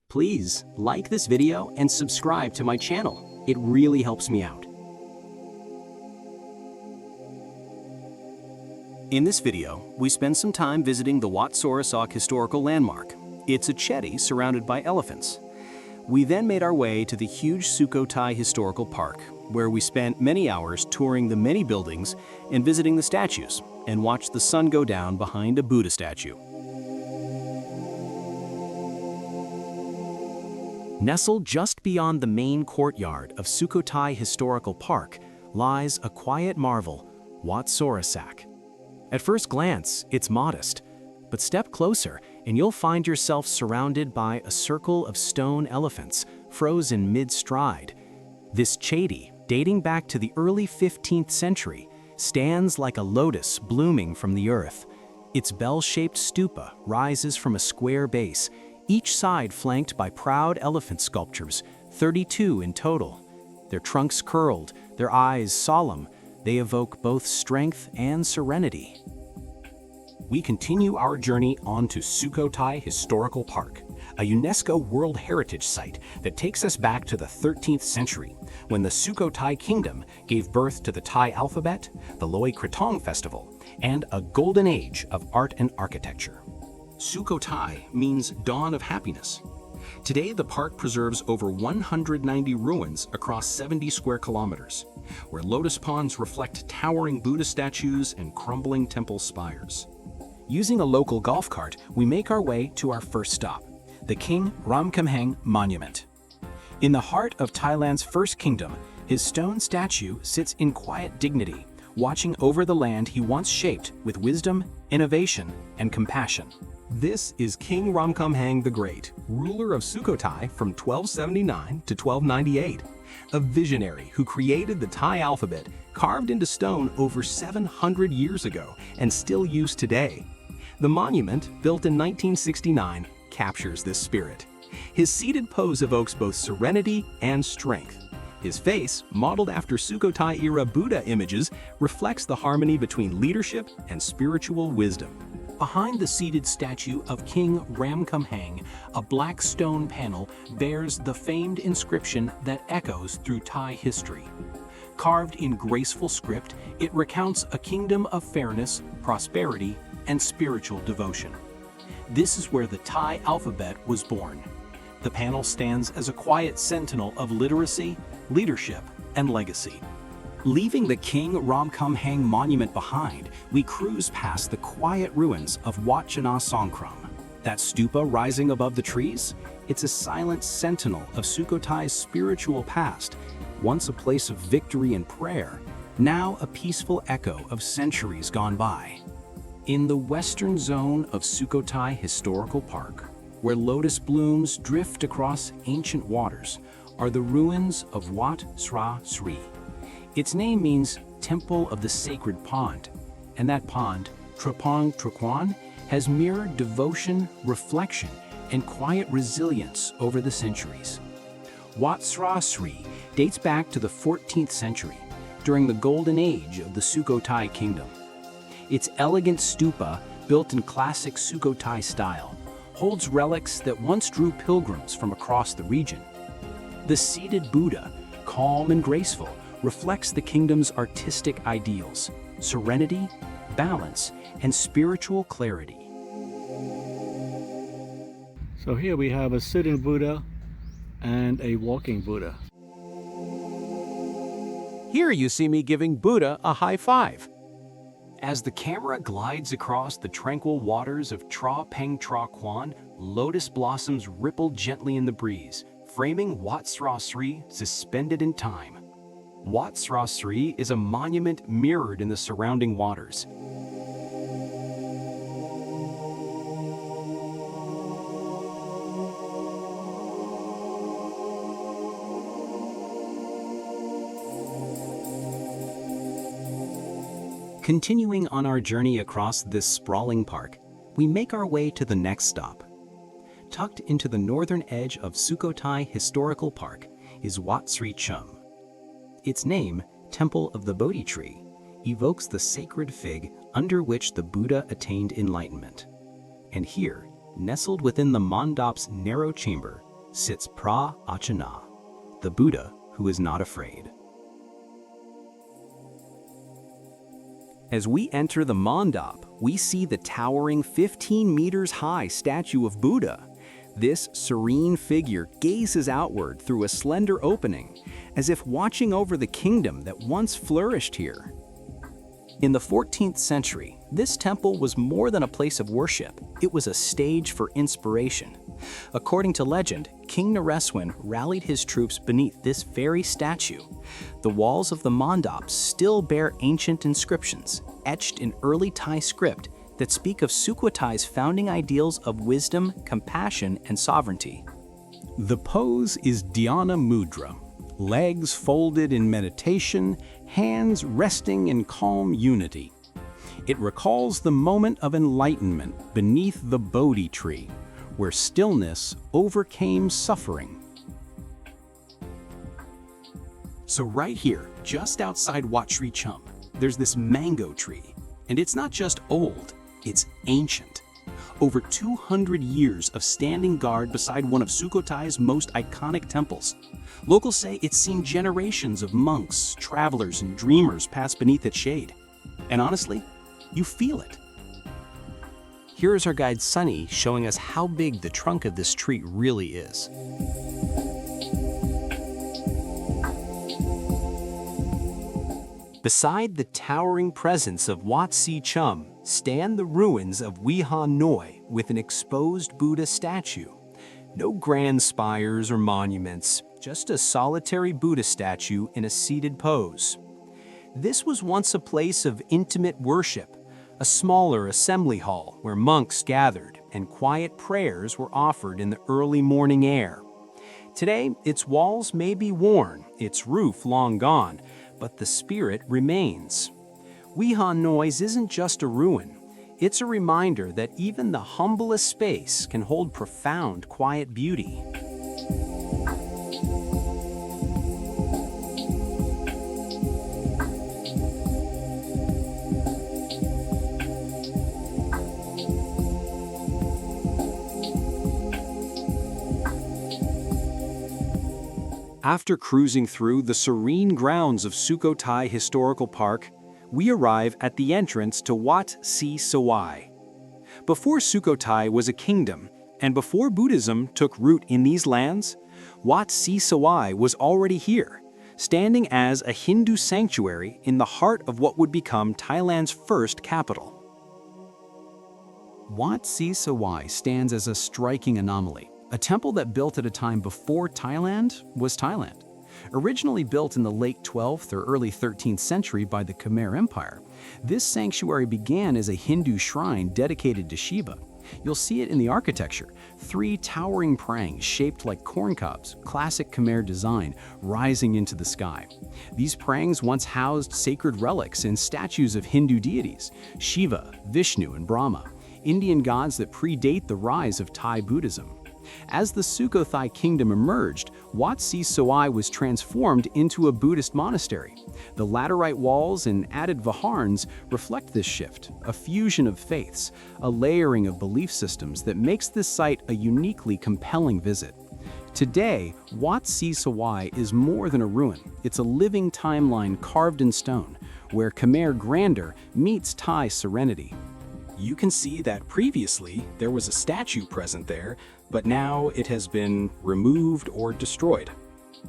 Please like this video and subscribe to my channel. It really helps me out. In this video, we spend some time visiting the Wat Sorasak historical landmark. It's a chedi surrounded by elephants. We then made our way to the huge Sukhothai Historical Park, where we spent many hours touring the many buildings and visiting the statues, and watched the sun go down behind a Buddha statue. Nestled just beyond the main courtyard of Sukhothai Historical Park lies a quiet marvel, Wat Sorasak. At first glance, it's modest, but step closer and you'll find yourself surrounded by a circle of stone elephants frozen mid-stride. This chedi, dating back to the early 15th century, stands like a lotus blooming from the earth. Its bell-shaped stupa rises from a square base, each side flanked by proud elephant sculptures, 32 in total. Their trunks curled, their eyes solemn, they evoke both strength and serenity. We continue our journey on to Sukhothai Historical Park, a UNESCO World Heritage Site that takes us back to the 13th century, when the Sukhothai Kingdom gave birth to the Thai alphabet, the Loy Krathong Festival, and a golden age of art and architecture. Sukhothai means dawn of happiness. Today, the park preserves over 190 ruins across 70 square kilometers, where lotus ponds reflect towering Buddha statues and crumbling temple spires. Using a local golf cart, we make our way to our first stop, the King Ramkhamhaeng Monument. In the heart of Thailand's first kingdom, his stone statue sits in quiet dignity, watching over the land he once shaped with wisdom, innovation, and compassion. This is King Ramkhamhaeng the Great, ruler of Sukhothai from 1279 to 1298, a visionary who created the Thai alphabet carved into stone over 700 years ago and still used today. The monument, built in 1969, captures this spirit. His seated pose evokes both serenity and strength. His face, modeled after Sukhothai-era Buddha images, reflects the harmony between leadership and spiritual wisdom. Behind the seated statue of King Ramkhamhaeng, a black stone panel bears the famed inscription that echoes through Thai history. Carved in graceful script, it recounts a kingdom of fairness, prosperity, and spiritual devotion. This is where the Thai alphabet was born. The panel stands as a quiet sentinel of literacy, leadership, and legacy. Leaving the King Ramkhamhaeng monument behind, we cruise past the quiet ruins of Wat Sra Sri. That stupa rising above the trees? It's a silent sentinel of Sukhothai's spiritual past, once a place of victory and prayer, now a peaceful echo of centuries gone by. In the western zone of Sukhothai Historical Park, where lotus blooms drift across ancient waters, are the ruins of Wat Sra Sri. Its name means Temple of the Sacred Pond, and that pond, Trapong Traquan, has mirrored devotion, reflection, and quiet resilience over the centuries. Wat Sra Sri dates back to the 14th century, during the golden age of the Sukhothai Kingdom. Its elegant stupa, built in classic Sukhothai style, holds relics that once drew pilgrims from across the region. The seated Buddha, calm and graceful, reflects the kingdom's artistic ideals, serenity, balance, and spiritual clarity. So here we have a sitting Buddha and a walking Buddha. Here you see me giving Buddha a high five. As the camera glides across the tranquil waters of Tra Peng Tra Kwan, lotus blossoms ripple gently in the breeze, framing Wat Sra Sri suspended in time. Wat Sra Sri is a monument mirrored in the surrounding waters. Continuing on our journey across this sprawling park, we make our way to the next stop. Tucked into the northern edge of Sukhothai Historical Park is Wat Si Chum. Its name, Temple of the Bodhi Tree, evokes the sacred fig under which the Buddha attained enlightenment. And here, nestled within the mandap's narrow chamber, sits Pra Achana, the Buddha who is not afraid. As we enter the mandap, we see the towering 15 meters high statue of Buddha. This serene figure gazes outward through a slender opening, as if watching over the kingdom that once flourished here. In the 14th century, this temple was more than a place of worship. It was a stage for inspiration. According to legend, King Nareswin rallied his troops beneath this very statue. The walls of the mandap still bear ancient inscriptions, etched in early Thai script, that speak of Sukhothai's founding ideals of wisdom, compassion, and sovereignty. The pose is Dhyana Mudra, legs folded in meditation, hands resting in calm unity. It recalls the moment of enlightenment beneath the Bodhi tree, where stillness overcame suffering. So right here, just outside Wat Si Chum, there's this mango tree, and it's not just old, it's ancient. Over 200 years of standing guard beside one of Sukhothai's most iconic temples. Locals say it's seen generations of monks, travelers, and dreamers pass beneath its shade. And honestly, you feel it. Here is our guide Sunny showing us how big the trunk of this tree really is. Beside the towering presence of Wat Si Chum stand the ruins of Wiha Noi with an exposed Buddha statue. No grand spires or monuments, just a solitary Buddha statue in a seated pose. This was once a place of intimate worship, a smaller assembly hall where monks gathered and quiet prayers were offered in the early morning air. Today, its walls may be worn, its roof long gone, but the spirit remains. Wiha Noi isn't just a ruin, it's a reminder that even the humblest space can hold profound quiet beauty. After cruising through the serene grounds of Sukhothai Historical Park, we arrive at the entrance to Wat Si Chum. Before Sukhothai was a kingdom, and before Buddhism took root in these lands, Wat Si Chum was already here, standing as a Hindu sanctuary in the heart of what would become Thailand's first capital. Wat Si Chum stands as a striking anomaly. A temple that built at a time before Thailand was Thailand. Originally built in the late 12th or early 13th century by the Khmer Empire, this sanctuary began as a Hindu shrine dedicated to Shiva. You'll see it in the architecture. 3 towering prangs shaped like corn cobs, classic Khmer design, rising into the sky. These prangs once housed sacred relics and statues of Hindu deities, Shiva, Vishnu, and Brahma, Indian gods that predate the rise of Thai Buddhism. As the Sukhothai Kingdom emerged, Wat Si Chum was transformed into a Buddhist monastery. The laterite walls and added viharns reflect this shift, a fusion of faiths, a layering of belief systems that makes this site a uniquely compelling visit. Today, Wat Si Chum is more than a ruin. It's a living timeline carved in stone, where Khmer grandeur meets Thai serenity. You can see that previously there was a statue present there, but now it has been removed or destroyed.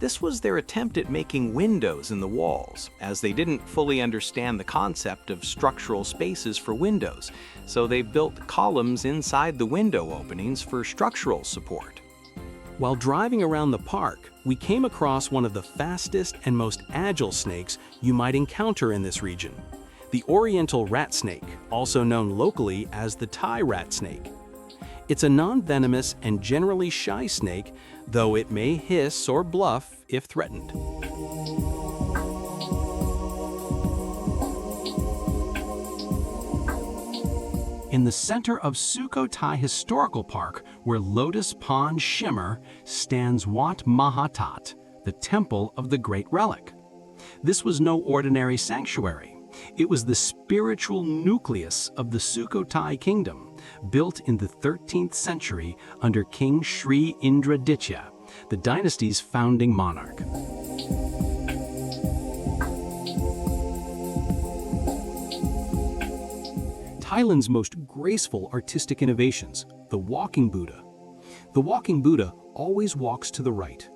This was their attempt at making windows in the walls, as they didn't fully understand the concept of structural spaces for windows, so they built columns inside the window openings for structural support. While driving around the park, we came across one of the fastest and most agile snakes you might encounter in this region. The Oriental rat snake, also known locally as the Thai rat snake. It's a non-venomous and generally shy snake, though it may hiss or bluff if threatened. In the center of Sukhothai Historical Park, where lotus ponds shimmer, stands Wat Mahathat, the temple of the Great Relic. This was no ordinary sanctuary. It was the spiritual nucleus of the Sukhothai Kingdom, built in the 13th century under King Sri Indraditya, the dynasty's founding monarch. Thailand's most graceful artistic innovations, the walking Buddha. The walking Buddha always walks to the right.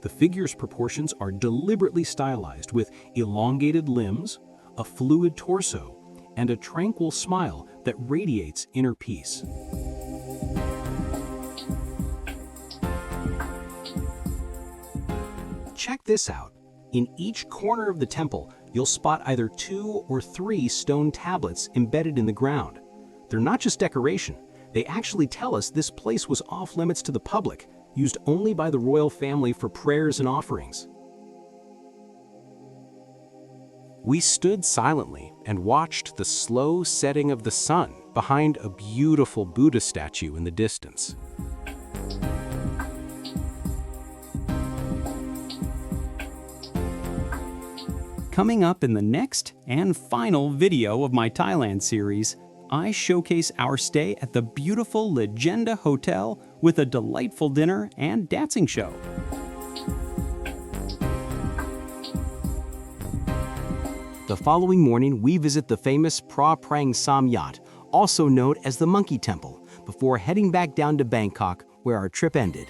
The figure's proportions are deliberately stylized with elongated limbs, a fluid torso, and a tranquil smile that radiates inner peace. Check this out. In each corner of the temple, you'll spot either 2 or 3 stone tablets embedded in the ground. They're not just decoration. They actually tell us this place was off limits to the public, used only by the royal family for prayers and offerings. We stood silently and watched the slow setting of the sun behind a beautiful Buddha statue in the distance. Coming up in the next and final video of my Thailand series, I showcase our stay at the beautiful Legenda Hotel with a delightful dinner and dancing show. The following morning, we visit the famous Pra Prang Samyat, also known as the Monkey Temple, before heading back down to Bangkok, where our trip ended.